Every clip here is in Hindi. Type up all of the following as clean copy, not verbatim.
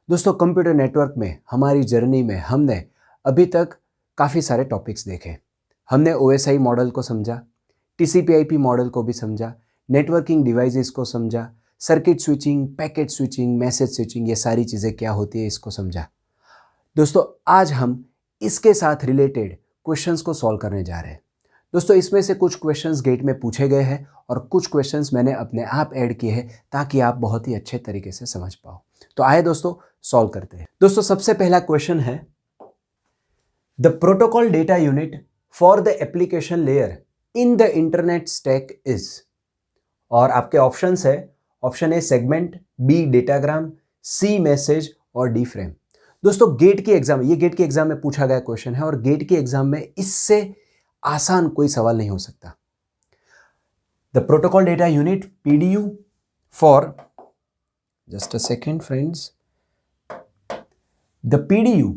दोस्तों कंप्यूटर नेटवर्क में हमारी जर्नी में हमने अभी तक काफ़ी सारे टॉपिक्स देखे। हमने OSI मॉडल को समझा, TCP/IP मॉडल को भी समझा, नेटवर्किंग डिवाइसेस को समझा, circuit switching, packet switching, message switching, ये सारी चीज़ें क्या होती है इसको समझा। दोस्तों आज हम इसके साथ रिलेटेड क्वेश्चंस को सॉल्व करने जा रहे हैं। दोस्तों इसमें से कुछ क्वेश्चंस गेट में पूछे गए हैं और कुछ क्वेश्चंस मैंने अपने आप ऐड किए हैं ताकि आप बहुत ही अच्छे तरीके से समझ पाओ। तो आइए दोस्तों सॉल्व करते हैं। दोस्तों सबसे पहला क्वेश्चन है, the protocol data unit for the application layer in the internet stack is, और आपके ऑप्शंस है, option A segment, B datagram, C message और डी फ्रेम। दोस्तों गेट की एग्जाम, ये गेट की एग्जाम में पूछा गया क्वेश्चन है और गेट की एग्जाम में इससे आसान कोई सवाल नहीं हो सकता। The protocol data unit PDU for, just a second friends, the PDU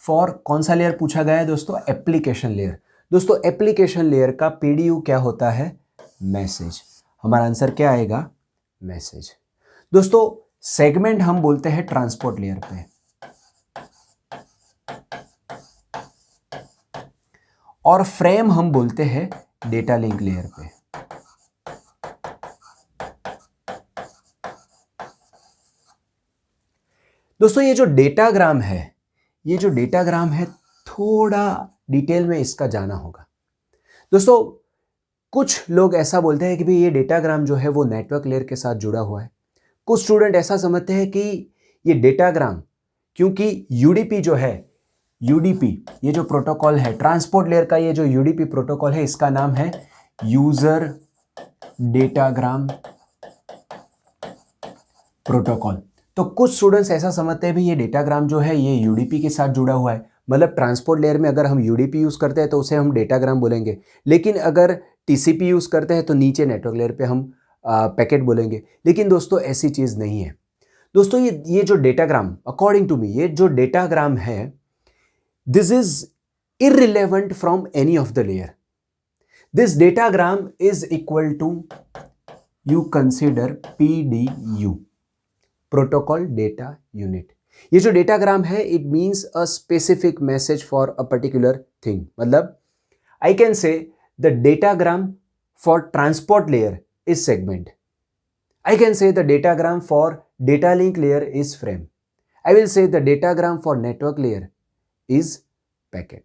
for कौन सा लेयर पूछा गया है दोस्तों? Application layer. दोस्तों एप्लीकेशन लेयर का PDU क्या होता है? मैसेज। हमारा आंसर क्या आएगा? मैसेज। दोस्तों सेगमेंट हम बोलते हैं ट्रांसपोर्ट लेयर पे, और फ्रेम हम बोलते हैं डेटा लिंक लेयर पे। दोस्तों ये जो डेटाग्राम है, थोड़ा डिटेल में इसका जाना होगा। दोस्तों कुछ लोग ऐसा बोलते हैं कि भाई ये डेटाग्राम जो है वो नेटवर्क लेयर के साथ जुड़ा हुआ है। कुछ स्टूडेंट ऐसा समझते हैं कि ये डेटाग्राम, क्योंकि UDP जो है, UDP ये जो प्रोटोकॉल है ट्रांसपोर्ट लेयर का, ये जो UDP प्रोटोकॉल है इसका नाम है यूजर डेटाग्राम प्रोटोकॉल। तो कुछ स्टूडेंट्स ऐसा समझते हैं भी ये डेटाग्राम जो है ये UDP के साथ जुड़ा हुआ है, मतलब ट्रांसपोर्ट लेयर में अगर हम UDP यूज़ करते हैं तो उसे हम डेटाग्राम बोलेंगे, लेकिन अगर TCP यूज़ करते हैं तो नीचे नेटवर्क लेयर पे हम पैकेट बोलेंगे। लेकिन दोस्तों ऐसी चीज़ नहीं है। दोस्तों ये जो डेटाग्राम, अकॉर्डिंग टू मी, ये जो डेटाग्राम है, this is irrelevant from any of the layer. This datagram is equal to, you consider PDU, protocol data unit. ये जो डेटाग्राम है it means a specific message for a particular thing. मतलब I can say the datagram for transport layer is segment, I can say the datagram for data link layer is frame, I will say the datagram for network layer is packet.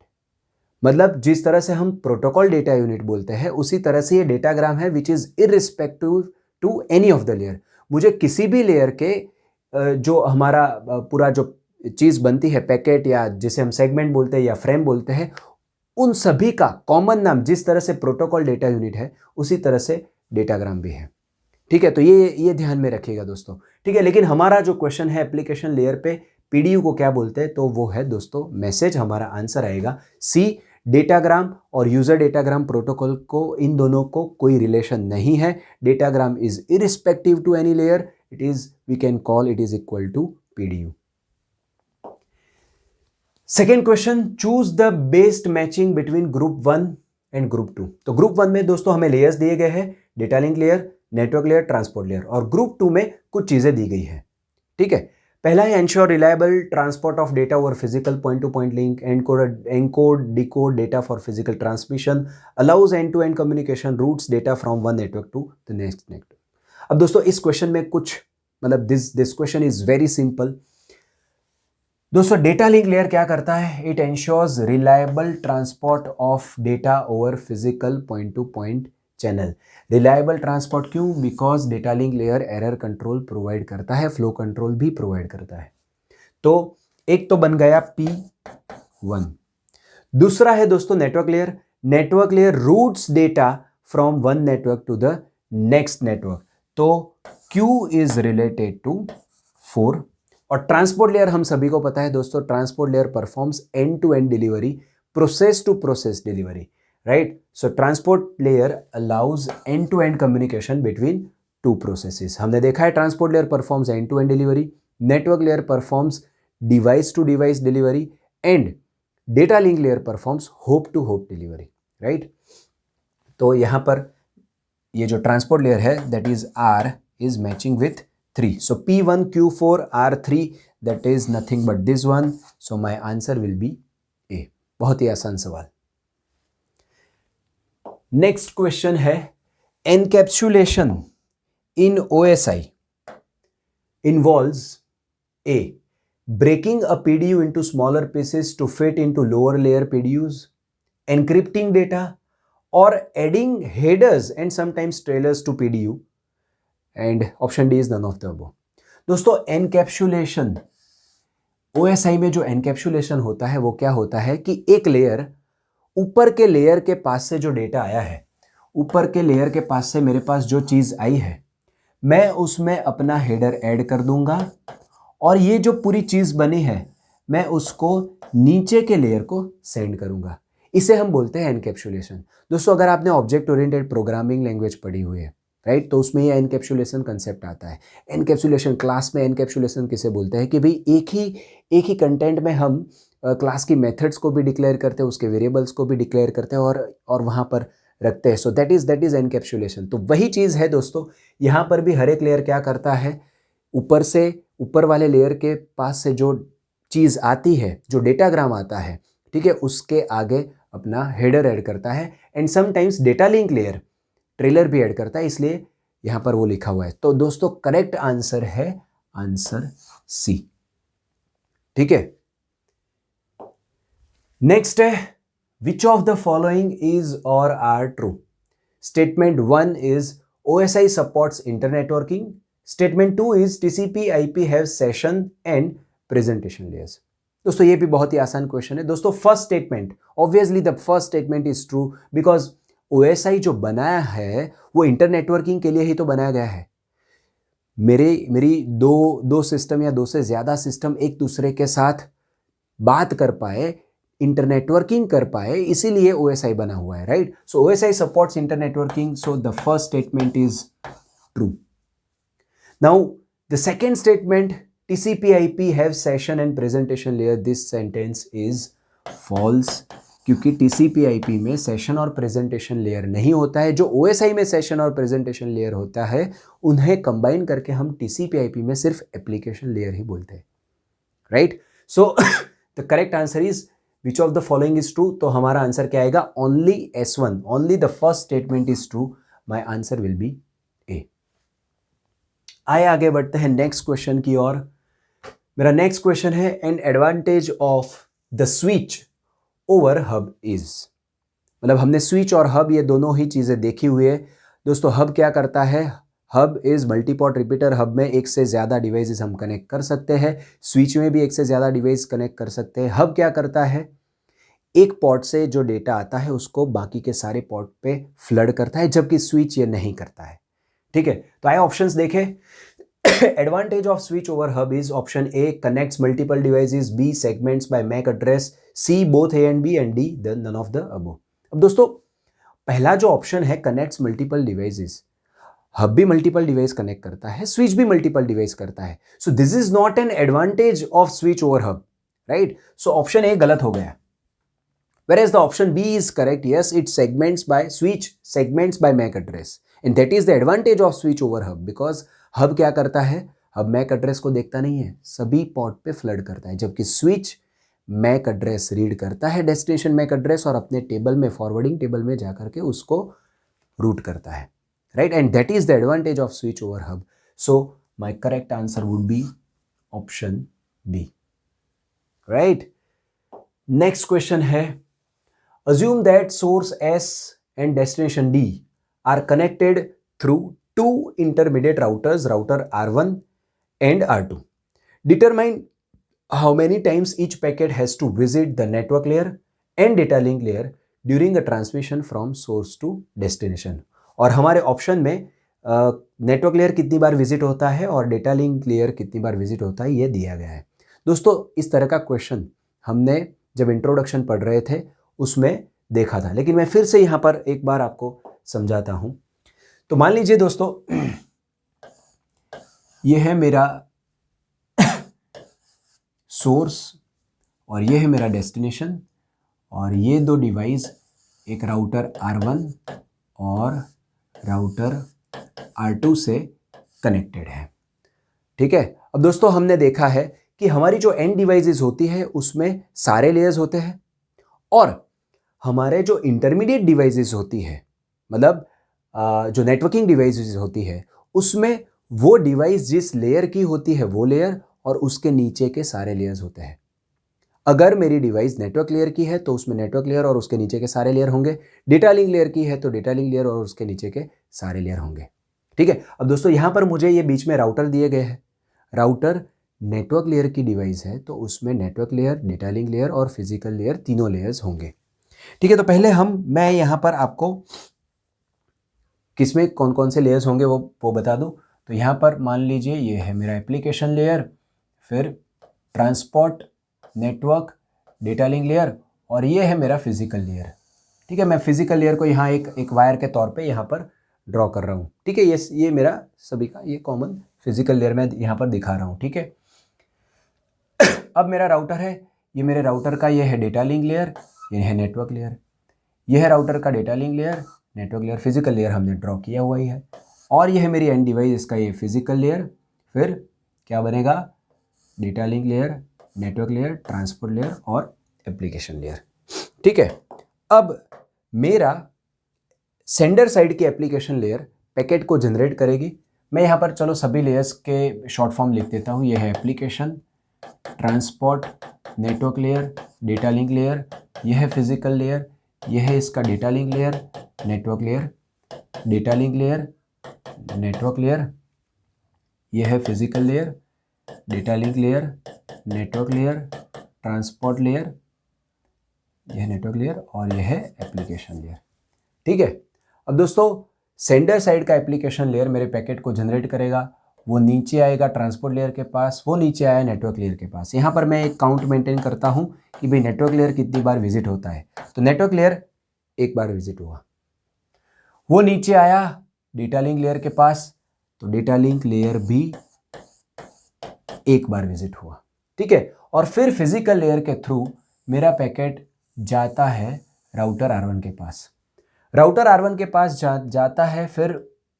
मतलब जिस तरह से हम प्रोटोकॉल डेटा यूनिट बोलते हैं उसी तरह से ये डेटाग्राम है which is irrespective to any of the layer. मुझे किसी भी लेयर के जो हमारा पूरा जो चीज़ बनती है, पैकेट या जिसे हम सेगमेंट बोलते हैं या फ्रेम बोलते हैं, उन सभी का कॉमन नाम जिस तरह से प्रोटोकॉल डेटा यूनिट है उसी तरह से डेटाग्राम भी है। ठीक है, तो ये ध्यान में रखिएगा दोस्तों। ठीक है, लेकिन हमारा जो क्वेश्चन है एप्लीकेशन लेयर पे PDU को क्या बोलते हैं, तो वो है दोस्तों मैसेज। हमारा आंसर आएगा C। डेटाग्राम और यूजर डेटाग्राम प्रोटोकॉल को, इन दोनों को कोई रिलेशन नहीं है। Datagram is irrespective to any layer, it is, we can call it is equal to PDU। Second question, choose the best matching between group 1 and group 2। तो ग्रुप 1 में दोस्तों हमें लेयर्स दिए गए हैं, data link layer, network layer, transport layer, और ग्रुप 2 में कुछ चीजें दी गई है। ठीक है, पहला है ensure reliable transport of data over physical point to point link, encode decode data for physical transmission, allows end to end communication, routes data from one network to the next network. अब दोस्तों इस क्वेश्चन में कुछ, मतलब this question is very simple. दोस्तों डेटा लिंक लेयर क्या करता है? It ensures reliable transport of data over physical point to point channel. Reliable transport क्यों? Because data link layer error control provide करता है, फ्लो कंट्रोल भी प्रोवाइड करता है। तो एक तो बन गया P1। दूसरा है दोस्तों network layer. Network layer routes data from one network to the next network, तो Q इज रिलेटेड टू 4। और ट्रांसपोर्ट लेयर हम सभी को पता है दोस्तों, transport layer performs end to end delivery, process to process delivery, right? So transport layer allows end-to-end communication between two processes. हमने देखा है transport layer performs end-to-end delivery, network layer performs device to device delivery, and data link layer performs hop to hop delivery, right? तो यहां पर ये जो ट्रांसपोर्ट लेयर है that is R is matching with 3. So P1, Q4, R3, that is nothing but this one, so my answer will be A. बहुत ही आसान सवाल। नेक्स्ट क्वेश्चन है, encapsulation in OSI involves A. breaking a PDU into smaller pieces to fit into lower layer PDUs, encrypting data, or adding headers and sometimes trailers to PDU, and option D is none of the above. दोस्तों एनकैप्सुलेशन, OSI में जो एनकैप्सुलेशन होता है वो क्या होता है कि एक लेयर, ऊपर के लेयर के पास से जो डेटा आया है, ऊपर के लेयर के पास से मेरे पास जो चीज आई है, मैं उसमें अपना हेडर ऐड कर दूंगा और ये जो पूरी चीज बनी है मैं उसको नीचे के लेयर को सेंड करूंगा। इसे हम बोलते हैं एनकैप्सुलेशन। दोस्तों अगर आपने ऑब्जेक्ट ओरिएंटेड प्रोग्रामिंग लैंग्वेज पढ़ी हुई है, राइट, तो उसमें ये एनकैप्सुलेशन कंसेप्ट आता है। एनकैप्सुलेशन क्लास में एनकैप्सुलेशन किसे बोलते हैं कि भाई एक ही कंटेंट में हम क्लास की मेथड्स को भी डिक्लेयर करते हैं, उसके वेरिएबल्स को भी डिक्लेयर करते हैं और वहाँ पर रखते हैं। So that is encapsulation. तो वही चीज़ है दोस्तों, यहाँ पर भी हर एक लेयर क्या करता है, ऊपर वाले लेयर के पास से जो चीज़ आती है, जो डेटाग्राम आता है, ठीक है, उसके आगे अपना हेडर ऐड करता है and sometimes data link layer trailer भी ऐड करता है, इसलिए यहाँ पर वो लिखा हुआ है। तो दोस्तों करेक्ट आंसर है आंसर सी। ठीक है, नेक्स्ट है, which of the following is or are true? Statement 1 is OSI supports internetworking. Statement 2 is TCP/IP have session and presentation layers. दोस्तों ये भी बहुत ही आसान क्वेश्चन है। दोस्तों first statement, obviously the first statement is true because OSI जो बनाया है वो इंटर नेटवर्किंग के लिए ही तो बनाया गया है। मेरी दो सिस्टम या दो से ज़्यादा सिस्टम एक दूसरे के साथ बात कर पाए, इंटर नेटवर्किंग कर पाए, इसीलिए OSI बना हुआ है, right? So OSI supports internetworking, so the first statement is true. Now the second statement, TCP/IP have session and presentation layer, this sentence is false, क्योंकि TCP/IP में सेशन और प्रेजेंटेशन लेयर नहीं होता है। जो OSI में सेशन और प्रेजेंटेशन लेयर होता है उन्हें कंबाइन करके हम TCP/IP में सिर्फ एप्लीकेशन लेयर ही बोलते हैं, right? So the correct answer is which of the following is true? तो हमारा आंसर क्या आएगा? Only S1, only the first statement is true. My answer will be A. आए आगे बढ़ते हैं नेक्स्ट क्वेश्चन की ओर। मेरा नेक्स्ट क्वेश्चन है, an advantage of the switch over hub is. मतलब हमने स्विच और हब ये दोनों ही चीजें देखी हुई है। दोस्तों हब क्या करता है? Hub is multiport repeater. Hub में एक से ज़्यादा डिवाइसेस हम कनेक्ट कर सकते हैं, स्विच में भी एक से ज़्यादा डिवाइस कनेक्ट कर सकते हैं। हब क्या करता है? एक पोर्ट से जो डेटा आता है उसको बाकी के सारे पोर्ट पे फ्लड करता है, जबकि स्विच ये नहीं करता है। ठीक है, तो आए ऑप्शंस देखें। Advantage of switch over hub is option A, connects multiple devices, B, segments by MAC address, C, both A and B, and D, none of the above. अब दोस्तों पहला जो ऑप्शन है, कनेक्ट्स मल्टीपल डिवाइसेस, हब भी मल्टीपल डिवाइस कनेक्ट करता है, स्विच भी मल्टीपल डिवाइस करता है। So this is not an advantage of switch over hub, right? So option A गलत हो गया। Whereas the option B is correct. Yes, it segments by MAC address, and that is the advantage of switch over hub, because hub क्या करता है? hub MAC address को देखता नहीं है, सभी पोर्ट पे फ्लड करता है, जबकि स्विच MAC address रीड करता है, डेस्टिनेशन MAC address, और अपने टेबल में, फॉरवर्डिंग टेबल में जाकर के उसको रूट करता है, right? And that is the advantage of switch over hub. So my correct answer would be option B, right? Next question है, assume that source S and destination D are connected through two intermediate routers, router R1 and R2. Determine how many times each packet has to visit the network layer and data link layer during a transmission from source to destination. और हमारे ऑप्शन में नेटवर्क लेयर कितनी बार विजिट होता है और डेटा लिंक लेयर कितनी बार विजिट होता है, ये दिया गया है। दोस्तों इस तरह का क्वेश्चन हमने जब इंट्रोडक्शन पढ़ रहे थे उसमें देखा था, लेकिन मैं फिर से यहाँ पर एक बार आपको समझाता हूँ। तो मान लीजिए दोस्तों, ये है मेरा सोर्स और ये है मेरा डेस्टिनेशन, और ये दो डिवाइस, एक राउटर R1 और राउटर R2 से कनेक्टेड है। ठीक है, अब दोस्तों हमने देखा है कि हमारी जो एंड डिवाइसेस होती है उसमें सारे लेयर्स होते हैं और हमारे जो इंटरमीडिएट डिवाइसेस होती है, मतलब जो नेटवर्किंग डिवाइसेस होती है, उसमें वो डिवाइस जिस लेयर की होती है वो लेयर और उसके नीचे के सारे लेयर्स होते हैं। अगर मेरी डिवाइस नेटवर्क लेयर की है तो उसमें नेटवर्क लेयर और उसके नीचे के सारे लेयर होंगे। डेटा लिंक लेयर की है तो डेटा लिंक लेयर और उसके नीचे के सारे लेयर होंगे। ठीक है, अब दोस्तों यहां पर मुझे ये बीच में राउटर दिए गए हैं। राउटर नेटवर्क लेयर की डिवाइस है तो उसमें network layer, data link layer और फिजिकल लेयर तीनों लेयर्स होंगे। ठीक है, तो पहले मैं यहां पर आपको किसमें कौन कौन से लेयर्स होंगे वो बता दूं। तो यहां पर मान लीजिए ये है मेरा एप्लीकेशन लेयर, फिर transport, network, data link layer और ये है मेरा फिजिकल लेयर। ठीक है, मैं फिजिकल लेयर को यहाँ एक वायर के तौर पे यहाँ पर ड्रॉ कर रहा हूँ। ठीक है, ये मेरा सभी का ये कॉमन फिजिकल लेयर मैं यहाँ पर दिखा रहा हूँ। ठीक है, अब मेरा राउटर है, ये मेरे राउटर का ये है डेटा लिंक लेयर, ये है नेटवर्क लेयर। ये है राउटर का data link layer, network layer, physical layer हमने ड्रॉ किया हुआ ही है। और ये है मेरी एंड डिवाइस, इसका ये फिजिकल लेयर, फिर क्या बनेगा, data link layer, network layer, transport layer और एप्लीकेशन लेयर। ठीक है, अब मेरा सेंडर साइड की एप्लीकेशन लेयर पैकेट को जनरेट करेगी। मैं यहाँ पर चलो सभी लेयर्स के शॉर्ट फॉर्म लिख देता हूँ। ये है application, transport, network layer, data link layer, यह है फिजिकल लेयर, यह है इसका data link layer, network layer, data link layer, network layer, यह है physical layer, data link layer, network layer, transport layer, यह नेटवर्क लेयर और यह है एप्लीकेशन लेयर। ठीक है, अब दोस्तों सेंडर साइड का एप्लीकेशन लेयर मेरे पैकेट को जनरेट करेगा, वो नीचे आएगा ट्रांसपोर्ट लेयर के पास, वो नीचे आया नेटवर्क लेयर के पास। यहाँ पर मैं एक काउंट मेंटेन करता हूँ कि भाई नेटवर्क लेयर कितनी बार विजिट होता है। तो नेटवर्क लेयर एक बार विजिट हुआ, वो नीचे आया डेटा लिंक लेयर के पास, तो डेटा लिंक लेयर भी एक बार विजिट हुआ। ठीक है, और फिर फिजिकल लेयर के थ्रू मेरा पैकेट जाता है राउटर R1 के पास। राउटर R1 के पास जाता है, फिर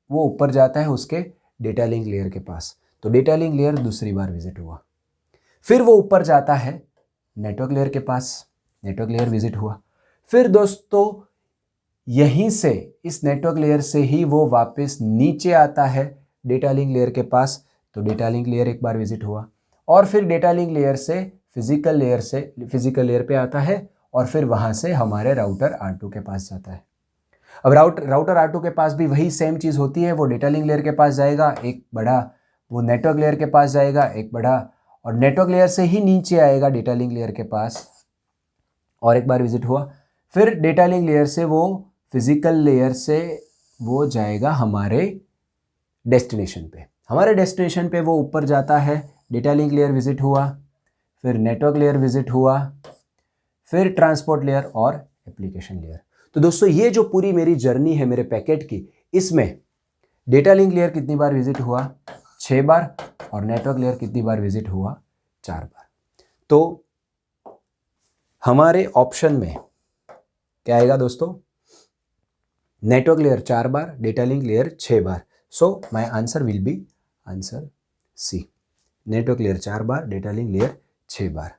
वो ऊपर जाता है उसके डेटा लिंक लेयर के पास, तो डेटा लिंक लेयर दूसरी बार विजिट हुआ। फिर वो ऊपर जाता है नेटवर्क लेयर के पास, नेटवर्क लेयर विजिट हुआ। फिर दोस्तों यहीं से, इस नेटवर्क लेयर से ही वो वापस नीचे आता है डेटा लिंक लेयर के पास, तो डेटा लिंक लेयर एक बार विजिट हुआ। और फिर डेटा लिंक लेयर से फिजिकल लेयर पे आता है और फिर वहां से हमारे राउटर R2 के पास जाता है। अब राउटर R2 के पास भी वही सेम चीज़ होती है, वो डेटा लिंक लेयर के पास जाएगा एक बढ़ा, वो नेटवर्क लेयर के पास जाएगा एक बढ़ा, और नेटवर्क लेयर से ही नीचे आएगा डेटा लिंक लेयर के पास और एक बार विजिट हुआ। फिर डेटा लिंक लेयर से वो फिजिकल लेयर से वो जाएगा हमारे डेस्टिनेशन पे। हमारे डेस्टिनेशन पे वो ऊपर जाता है, डेटा लिंक लेयर विजिट हुआ, फिर नेटवर्क लेयर विजिट हुआ, फिर ट्रांसपोर्ट लेयर और एप्लीकेशन लेयर। तो दोस्तों ये जो पूरी मेरी जर्नी है मेरे पैकेट की, इसमें डेटा लिंक लेयर कितनी बार विजिट हुआ, 6 बार, और नेटवर्क लेयर कितनी बार विजिट हुआ, 4 बार। तो हमारे ऑप्शन में क्या आएगा दोस्तों, नेटवर्क लेयर 4 बार, डेटा लिंक लेयर 6 बार। So my answer will be answer C, network layer 4 बार, डेटा लिंक लेयर 6 बार।